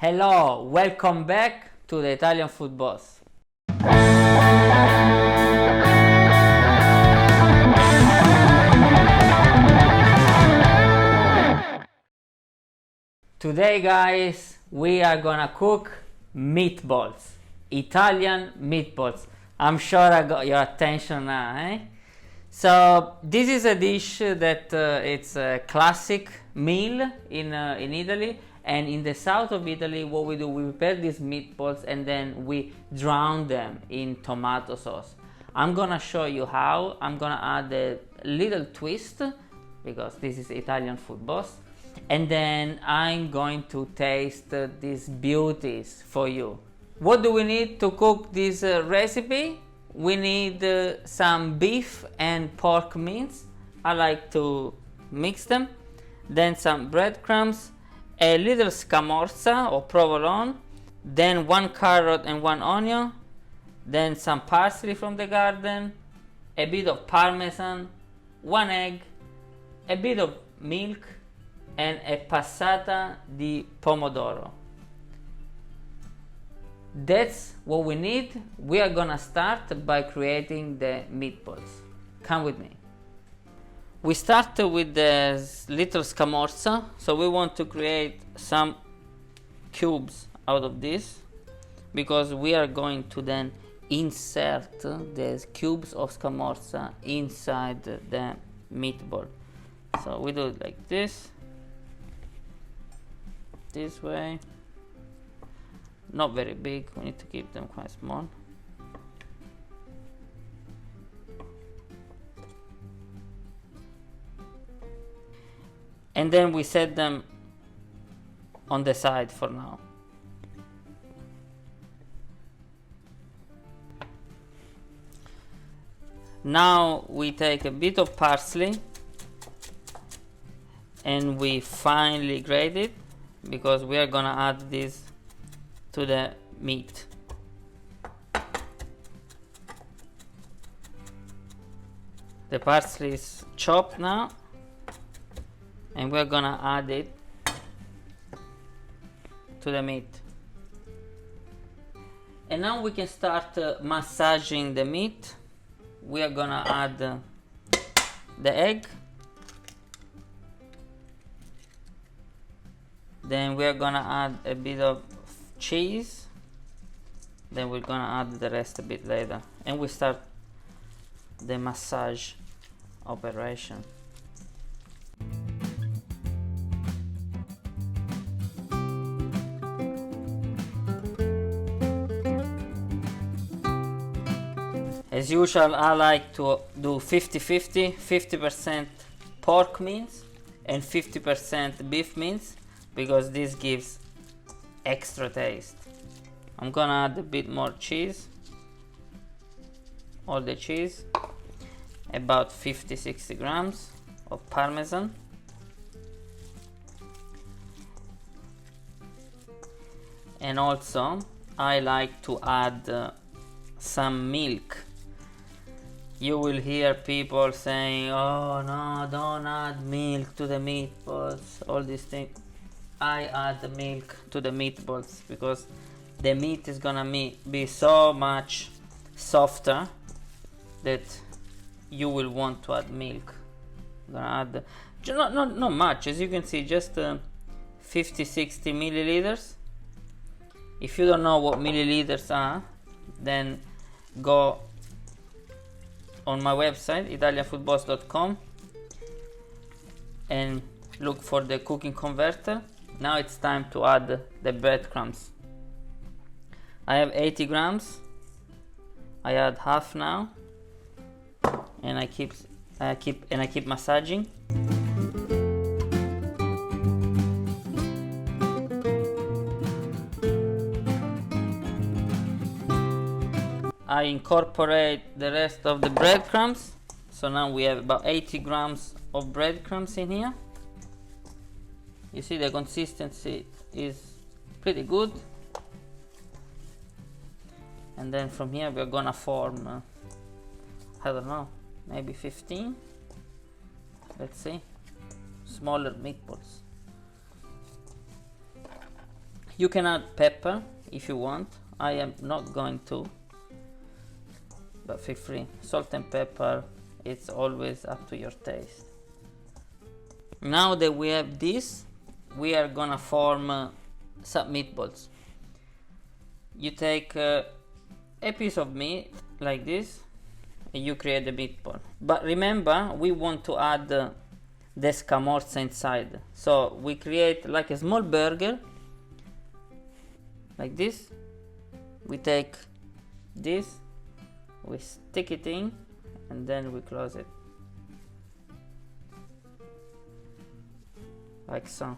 Hello, welcome back to the Italian Food Boss. Today guys, we are gonna cook meatballs, Italian meatballs. I'm sure I got your attention now, eh? So this is a dish that it's a classic meal in Italy, and in the south of Italy what we do, we prepare these meatballs and then we drown them in tomato sauce. I'm gonna show you how. I'm gonna add a little twist because this is Italian Food Boss, and then I'm going to taste these beauties for you. What do we need to cook this recipe? We need some beef and pork mince. I like to mix them. Then some breadcrumbs, a little scamorza or provolone, then 1 carrot and 1 onion, then some parsley from the garden, a bit of parmesan, 1 egg, a bit of milk, and a passata di pomodoro. That's what we need. We are gonna start by creating the meatballs. Come with me. We start with the little scamorza. So we want to create some cubes out of this, because we are going to then insert the cubes of scamorza inside the meatball. So we do it like this way. Not very big, we need to keep them quite small. And then we set them on the side for now. Now we take a bit of parsley and we finely grate it, because we are gonna add this to the meat. The parsley is chopped now, and we're gonna add it to the meat. And now we can start massaging the meat. We are gonna add the egg, then we are gonna add a bit of cheese, then we're gonna add the rest a bit later, and we start the massage operation. As usual, I like to do 50-50, 50% pork mince and 50% beef mince, because this gives extra taste. I'm gonna add a bit more cheese, all the cheese, about 50-60 grams of parmesan, and also I like to add some milk. You will hear people saying, oh no, don't add milk to the meatballs, all these things. I add the milk to the meatballs because the meat is gonna be so much softer that you will want to add milk. I'm gonna add not much, as you can see, just 50-60 milliliters. If you don't know what milliliters are, then go on my website italianfoodboss.com and look for the cooking converter. Now it's time to add the breadcrumbs. I have 80 grams. I add half now, and I keep massaging. I incorporate the rest of the breadcrumbs. So now we have about 80 grams of breadcrumbs in here. You see the consistency is pretty good. And then from here we're gonna form, I don't know, maybe 15. Let's see, smaller meatballs. You can add pepper if you want. I am not going to, but feel free. Salt and pepper, it's always up to your taste. Now that we have this, we are gonna form some meatballs. You take a piece of meat like this and you create the meatball. But remember, we want to add the scamorza inside. So we create like a small burger, like this. We take this, we stick it in, and then we close it. Like so.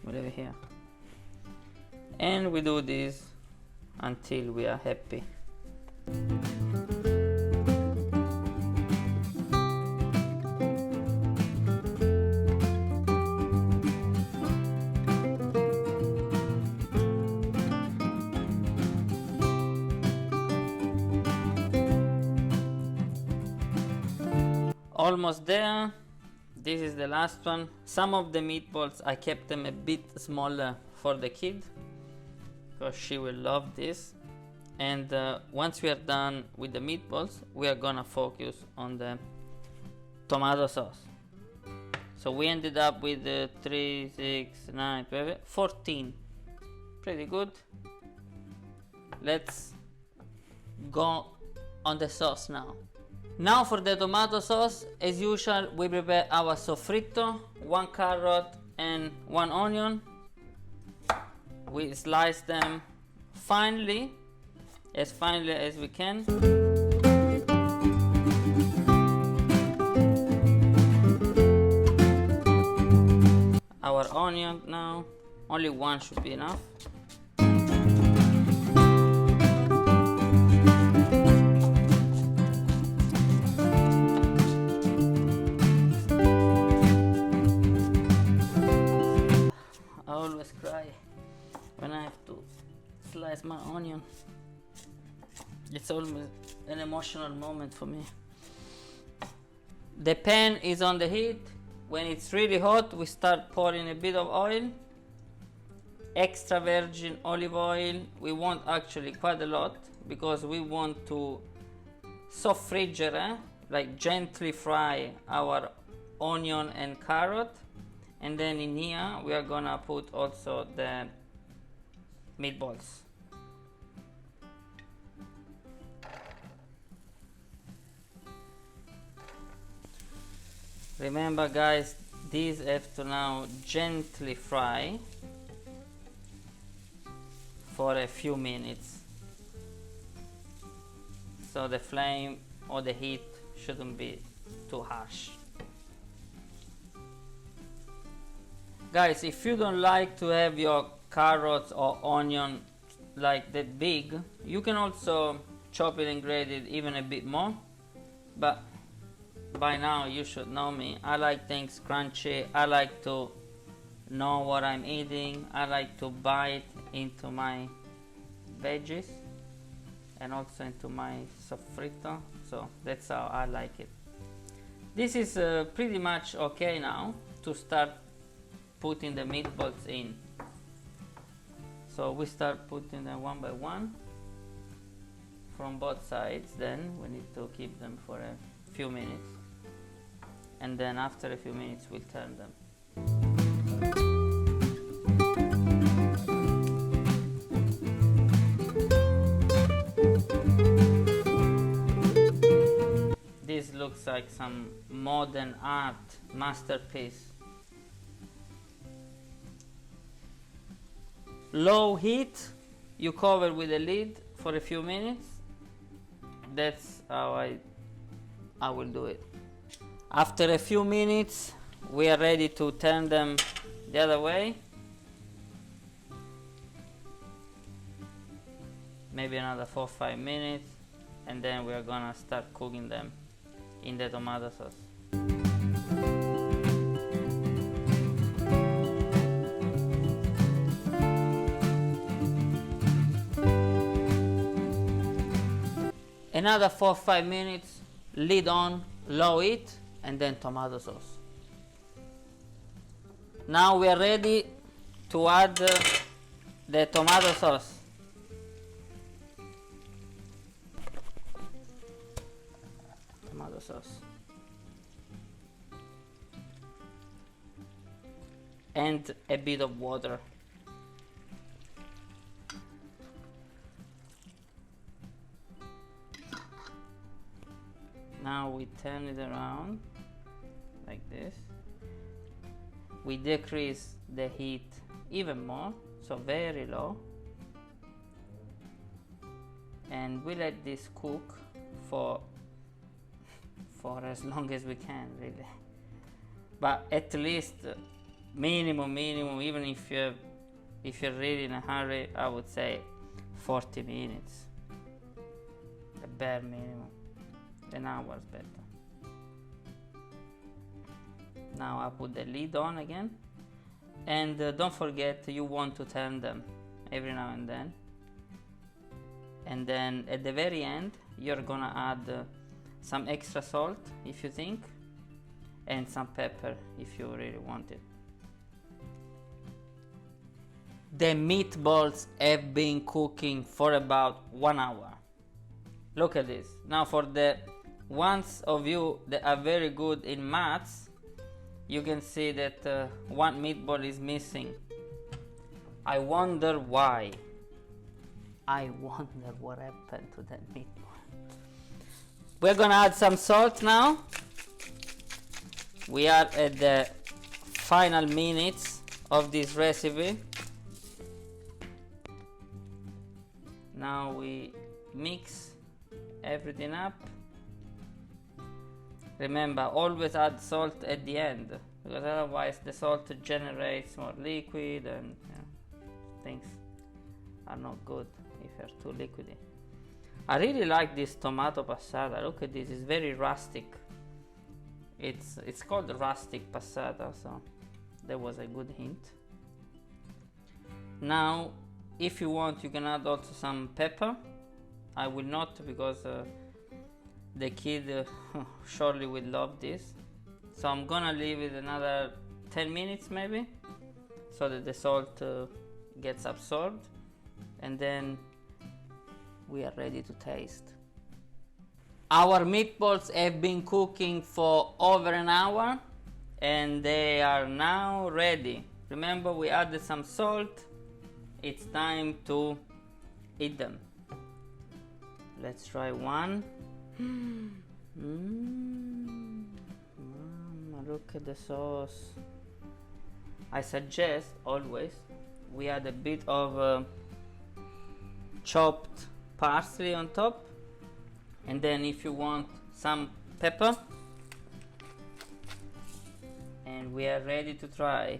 We leave it here. And we do this until we are happy. Almost there. This is the last one. Some of the meatballs I kept them a bit smaller for the kid because she will love this. And once we are done with the meatballs, we are gonna focus on the tomato sauce. So we ended up with 3, 6, 9, 12, 14. Pretty good. Let's go on the sauce now. Now for the tomato sauce, as usual, we prepare our soffritto, 1 carrot and 1 onion. We slice them finely as we can. Our onion now, only 1 should be enough. When I have to slice my onion, it's always an emotional moment for me. The pan is on the heat. When it's really hot, we start pouring a bit of oil, extra virgin olive oil. We want actually quite a lot because we want to soffriggere, like gently fry our onion and carrot. And then in here we are gonna put also the meatballs. Remember guys, these have to now gently fry for a few minutes. So the flame or the heat shouldn't be too harsh. Guys, if you don't like to have your carrots or onion like that big, you can also chop it and grate it even a bit more. But by now you should know me. I like things crunchy. I like to know what I'm eating. I like to bite into my veggies and also into my soffritto. So that's how I like it. This is pretty much okay now to start putting the meatballs in. So we start putting them one by one from both sides. Then we need to keep them for a few minutes, and then after a few minutes we'll turn them. This looks like some modern art masterpiece. Low heat, you cover with a lid for a few minutes. That's how I will do it. After a few minutes, we are ready to turn them the other way. Maybe another 4 or 5 minutes, and then we are gonna start cooking them in the tomato sauce. Another 4 or 5 minutes, lid on, low heat, and then tomato sauce. Now we are ready to add the tomato sauce. Tomato sauce. And a bit of water. Now we turn it around like this. We decrease the heat even more, so very low, and we let this cook for as long as we can, really. But at least minimum, even if you're really in a hurry, I would say 40 minutes, the bare minimum. An hour is better. Now I put the lid on again, and don't forget, you want to turn them every now and then. And then at the very end, you're gonna add some extra salt if you think, and some pepper if you really want it. The meatballs have been cooking for about 1 hour. Look at this. Now for the ones of you that are very good in maths, you can see that one meatball is missing. I wonder why. I wonder what happened to that meatball. We're gonna add some salt now. We are at the final minutes of this recipe. Now we mix everything up. Remember, always add salt at the end, because otherwise the salt generates more liquid and things are not good if they're too liquidy. I really like this tomato passata. Look at this, it's very rustic. It's called rustic passata, so that was a good hint. Now, if you want, you can add also some pepper. I will not, because the kid surely will love this. So I'm gonna leave it another 10 minutes maybe, so that the salt gets absorbed, and then we are ready to taste. Our meatballs have been cooking for over an hour, and they are now ready. Remember, we added some salt. It's time to eat them. Let's try one. Look at the sauce. I suggest always we add a bit of chopped parsley on top, and then if you want some pepper, and we are ready to try.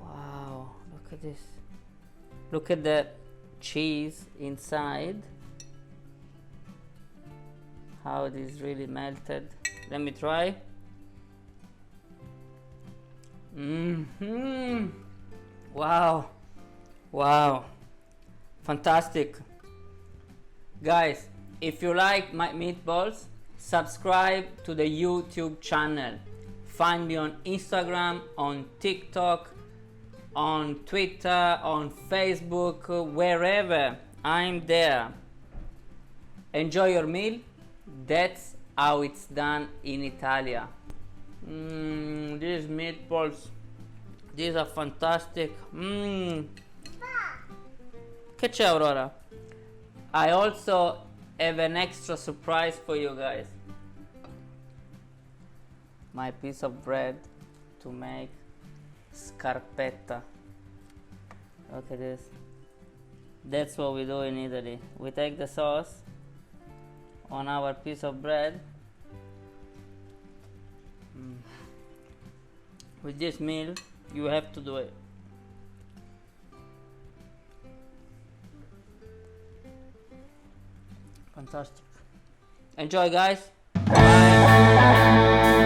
Wow, look at this. Look at the cheese inside, how it is really melted. Let me try. Wow, fantastic. Guys, if you like my meatballs, subscribe to the YouTube channel. Find me on Instagram, on TikTok, on Twitter, on Facebook, wherever. I'm there. Enjoy your meal. That's how it's done in Italia. These meatballs, these are fantastic. Che c'è, Aurora? I also have an extra surprise for you guys. My piece of bread to make scarpetta. Look at this. That's what we do in Italy. We take the sauce on our piece of bread. With this meal, you have to do it. Fantastic. Enjoy, guys. Bye.